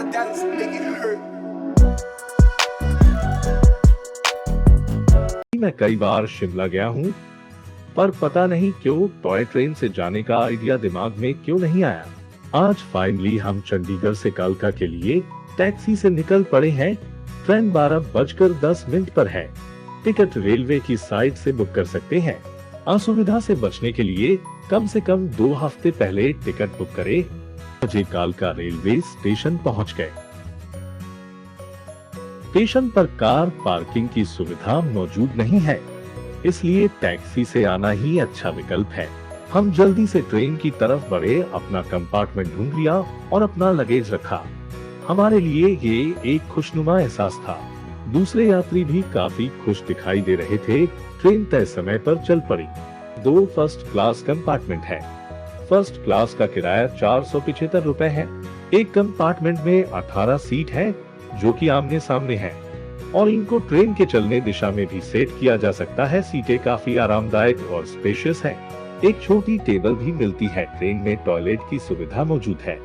my dance, make it hurt. मैं कई बार शिमला गया हूँ, पर पता नहीं क्यों टॉय ट्रेन से जाने का आइडिया दिमाग में क्यों नहीं आया। आज फाइनली हम चंडीगढ़ से कालका के लिए टैक्सी से निकल पड़े हैं। ट्रेन 12:10 पर है। टिकट रेलवे की साइट से बुक कर सकते हैं। असुविधा से बचने के लिए कम से कम 2 हफ्ते पहले टिकट बुक करें। मुझे कालका रेलवे स्टेशन पहुंच गए। स्टेशन पर कार पार्किंग की सुविधा मौजूद नहीं है, इसलिए टैक्सी से आना ही अच्छा विकल्प है। हम जल्दी से ट्रेन की तरफ बढ़े, अपना कंपार्टमेंट ढूंढ लिया और अपना लगेज रखा। हमारे लिए ये एक खुशनुमा एहसास था। दूसरे यात्री भी काफी खुश दिखाई दे रहे थे। ट्रेन तय समय पर चल पड़ी। 2 फर्स्ट क्लास कंपार्टमेंट है। फर्स्ट क्लास का किराया 475 रुपए है। एक कंपार्टमेंट में 18 सीट है, जो कि आमने सामने है और इनको ट्रेन के चलने दिशा में भी सेट किया जा सकता है। सीटें काफी आरामदायक और स्पेशियस है। एक छोटी टेबल भी मिलती है। ट्रेन में टॉयलेट की सुविधा मौजूद है।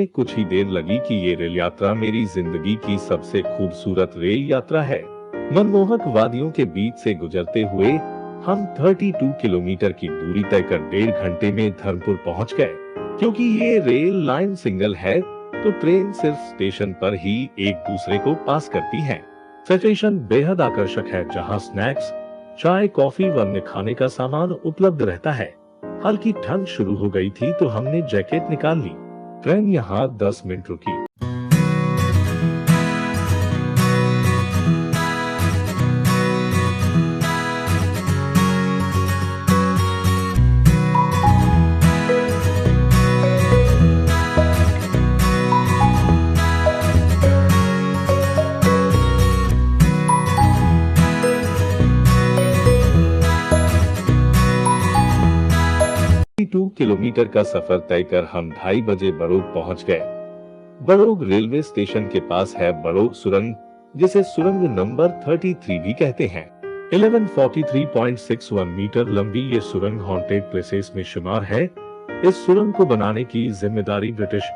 में कुछ ही देर लगी कि ये रेल यात्रा मेरी जिंदगी की सबसे खूबसूरत रेल यात्रा है। मनमोहक वादियों के बीच से गुजरते हुए हम 32 किलोमीटर की दूरी तय कर 1.5 घंटे में धर्मपुर पहुंच गए। क्योंकि ये रेल लाइन सिंगल है तो ट्रेन सिर्फ स्टेशन पर ही एक दूसरे को पास करती है। स्टेशन बेहद आकर्षक है, जहां स्नैक्स, चाय, कॉफी व अन्य खाने का सामान उपलब्ध रहता है। हल्की ठंड शुरू हो गई थी तो हमने जैकेट निकाल ली। ट्रेन यहाँ 10 मिनट रुकी। 2 किलोमीटर का सफर तय कर हम 2:30 बजे बड़ोग पहुंच गए। बड़ोग रेलवे स्टेशन के पास है बड़ोग सुरंग, जिसे सुरंग नंबर 33 भी कहते हैं। 1143.61 मीटर लंबी ये सुरंग हॉन्टेड प्लेसेस में शुमार है। इस सुरंग को बनाने की जिम्मेदारी ब्रिटिश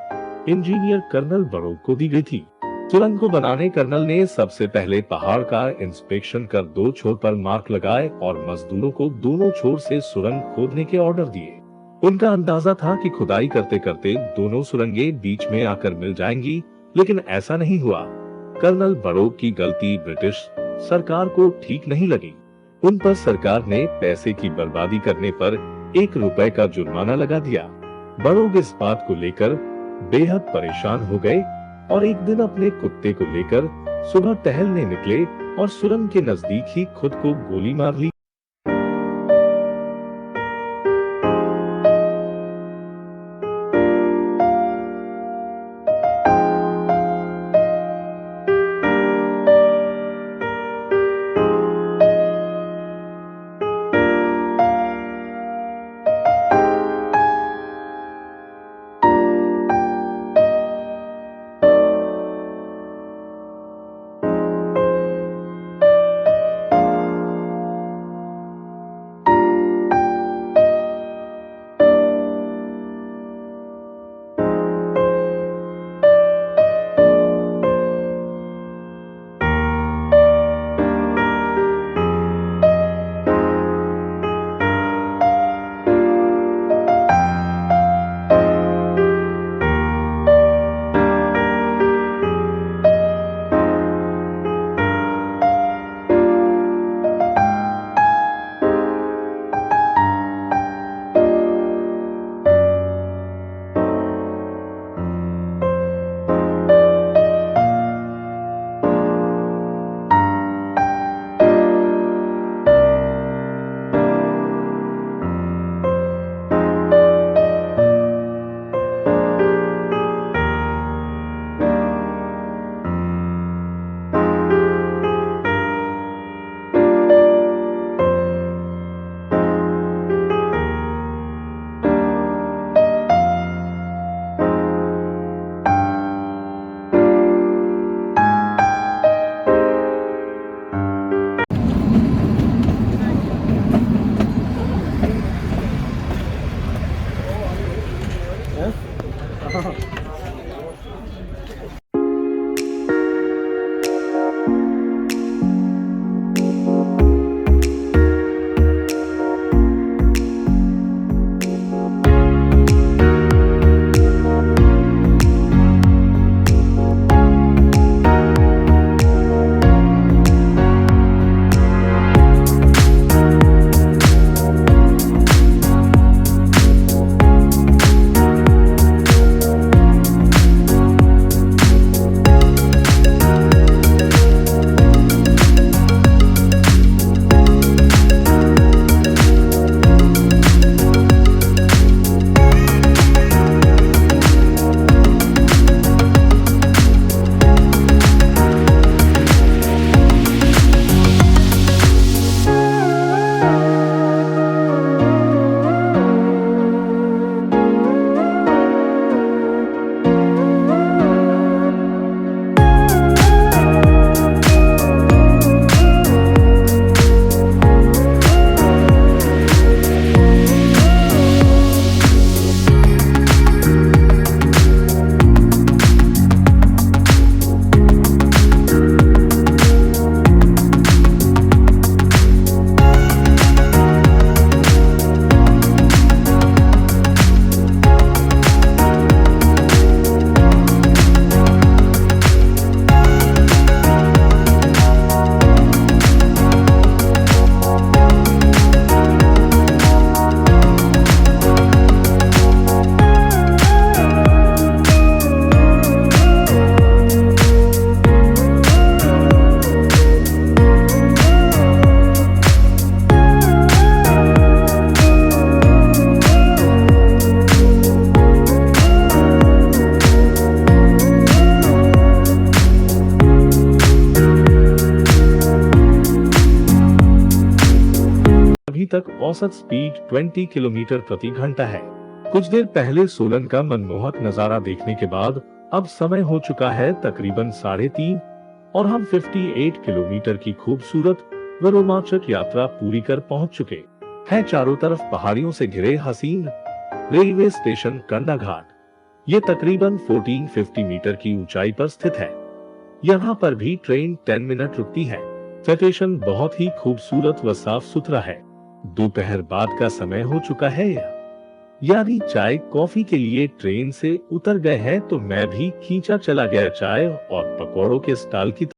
इंजीनियर कर्नल बड़ोग को दी गई थी। सुरंग को बनाने कर्नल ने सबसे पहले पहाड़ का इंस्पेक्शन कर 2 छोर पर मार्क लगाए और मजदूरों को दोनों छोर से सुरंग खोदने के ऑर्डर दिए। उनका अंदाजा था कि खुदाई करते करते दोनों सुरंगें बीच में आकर मिल जाएंगी, लेकिन ऐसा नहीं हुआ। कर्नल बड़ोग की गलती ब्रिटिश सरकार को ठीक नहीं लगी। उन पर सरकार ने पैसे की बर्बादी करने पर 1 रुपए का जुर्माना लगा दिया। बड़ोग इस बात को लेकर बेहद परेशान हो गए और एक दिन अपने कुत्ते को लेकर सुबह टहलने निकले और सुरंग के नजदीक ही खुद को गोली मार ली। अभी तक औसत स्पीड 20 किलोमीटर प्रति घंटा है। कुछ देर पहले सोलन का मनमोहक नजारा देखने के बाद अब समय हो चुका है तकरीबन 3:30 और हम 58 किलोमीटर की खूबसूरत व रोमांचक यात्रा पूरी कर पहुंच चुके हैं। चारों तरफ पहाड़ियों से घिरे हसीन रेलवे स्टेशन कंडाघाट, ये तकरीबन 1450 मीटर की ऊंचाई पर स्थित है। यहाँ पर भी ट्रेन 10 मिनट रुकती है। स्टेशन बहुत ही खूबसूरत व साफ सुथरा है। दोपहर बाद का समय हो चुका है, यानी चाय कॉफी के लिए ट्रेन से उतर गए हैं, तो मैं भी खींचा चला गया चाय और पकौड़ों के स्टॉल की।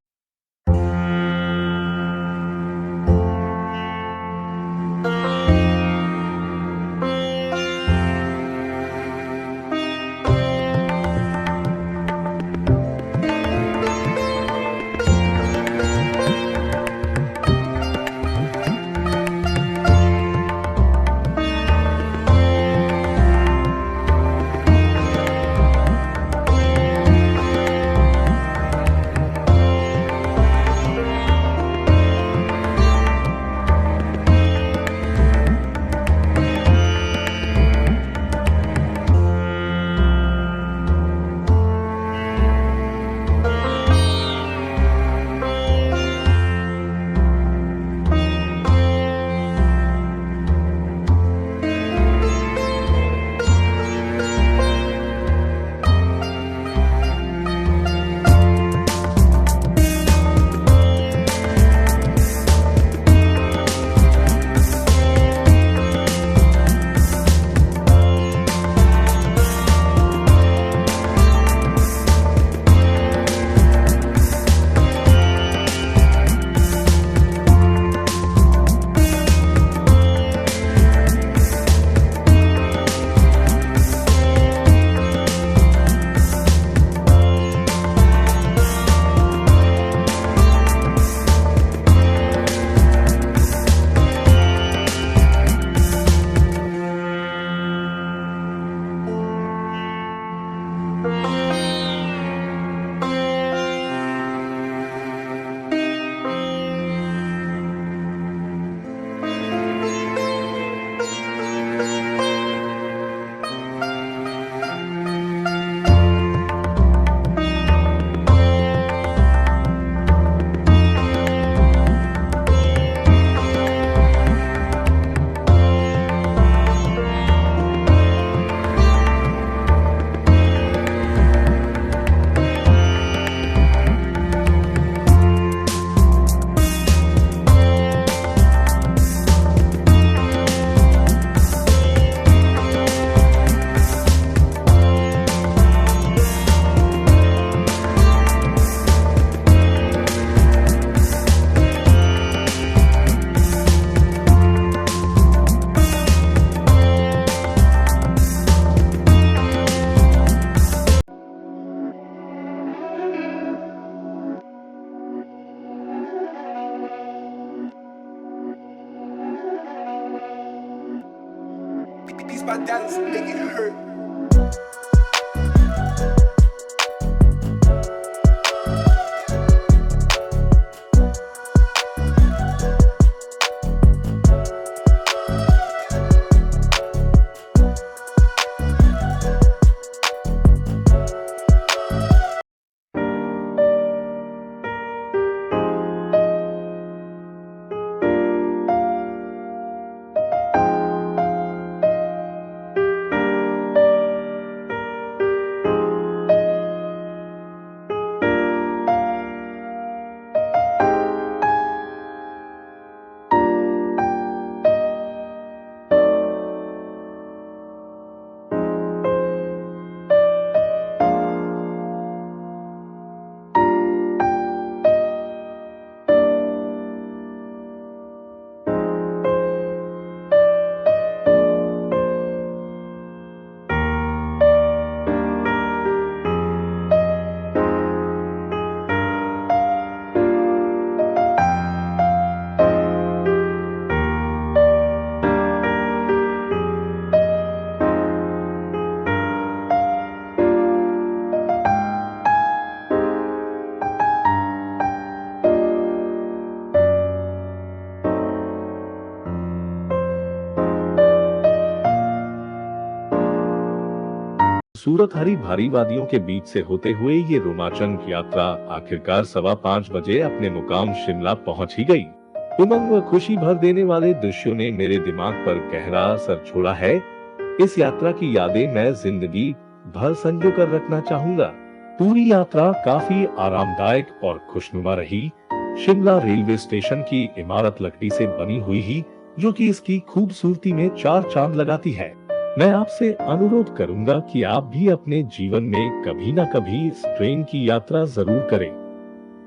These my dance make it hurt. सूरत हरी भारी वादियों के बीच से होते हुए ये रोमांचक यात्रा आखिरकार 5:15 बजे अपने मुकाम शिमला पहुंच ही गई। उमंग व खुशी भर देने वाले दृश्यों ने मेरे दिमाग पर गहरा असर छोड़ा है। इस यात्रा की यादें मैं जिंदगी भर संजो कर रखना चाहूंगा। पूरी यात्रा काफी आरामदायक और खुशनुमा रही। शिमला रेलवे स्टेशन की इमारत लकड़ी से बनी हुई ही, जो कि इसकी खूबसूरती में चार चांद लगाती है। मैं आपसे अनुरोध करूंगा कि आप भी अपने जीवन में कभी न कभी इस ट्रेन की यात्रा जरूर करें।